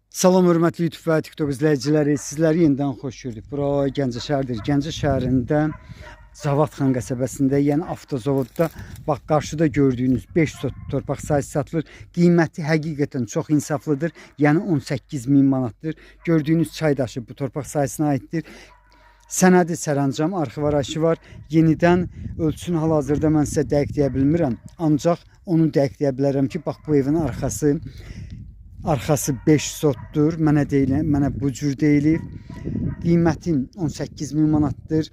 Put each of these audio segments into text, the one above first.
Salam hörmətli YouTube və TikTok izləyiciləri, sizləri yenidən xoş gördük. Bura Gəncə şəhərdir. Gəncə şəhərində Zavatxan qəsəbəsində, yəni avtozavodda bax qarşıda gördüyünüz 5 sot torpaq sahəsi satılır. Qiyməti həqiqətən çox insaflıdır. Yəni 18.000 manatdır. Gördüyünüz çay daşı bu torpaq sahəsinə aiddir. Sənədi sərəncam, arxiv arayışı var. Yenidən ölçüsünü hal-hazırda mən sizə dəqiq deyə bilmirəm. Ancaq onu dəqiq deyə bilərəm ki, bax bu evin arxası 5 sotdur. Mənə bu cür deyilib. Qiymətin 18.000 manatdır.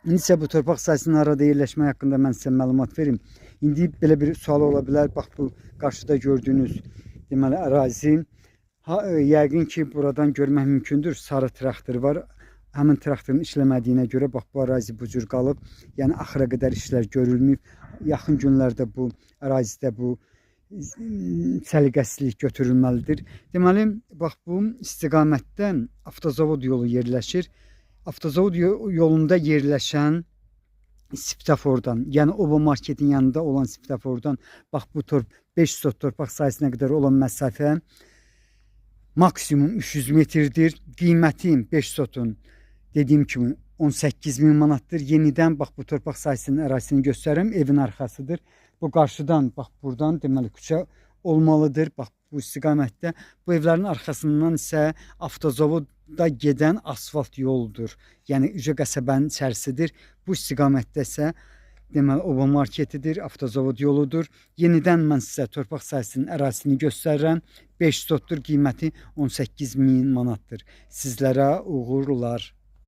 İndi isə bu torpaq sahəsinin arada yerləşmək haqqında mən sizə məlumat verim. İndi belə bir sual ola bilər. Bax bu qarşıda gördüyünüz deməli ərazi. Yəqin ki, buradan görmək mümkündür. Sarı traktor var. Həmin traktorun işləmədiyinə görə bax bu ərazi bu cür qalıb. Yəni axıra qədər işlər görülməyib. Yaxın günlərdə bu ərazidə bu səliqəsizlik götürülməlidir. Deməli, bax bu istiqamətdə avtozavod yolu yerləşir. Avtozavod yolunda yerləşən svetofordan, yəni Oba marketin yanında olan svetofordan bax bu 5 sot torpaq sahəsinə qədər olan məsafə maksimum 300 metrdir. Qiyməti 5 sotun dediyim kimi 18.000 manatdır. Yenidən bax bu torpaq sahəsinin ərazisini göstərirəm. Evin arxasıdır. Bu qarşıdan bax buradan deməli küçə olmalıdır. Bax bu istiqamətdə bu evlərin arxasından isə avtozavodda gedən asfalt yoldur. Yəni Uca qəsəbənin içərisidir. Bu istiqamətdə isə deməli Oba marketidir, avtozavod yoludur. Yenidən mən sizə torpaq sahəsinin ərazisini göstərirəm. 5 sotdur, qiyməti 18.000 manatdır. Sizlərə uğurlar.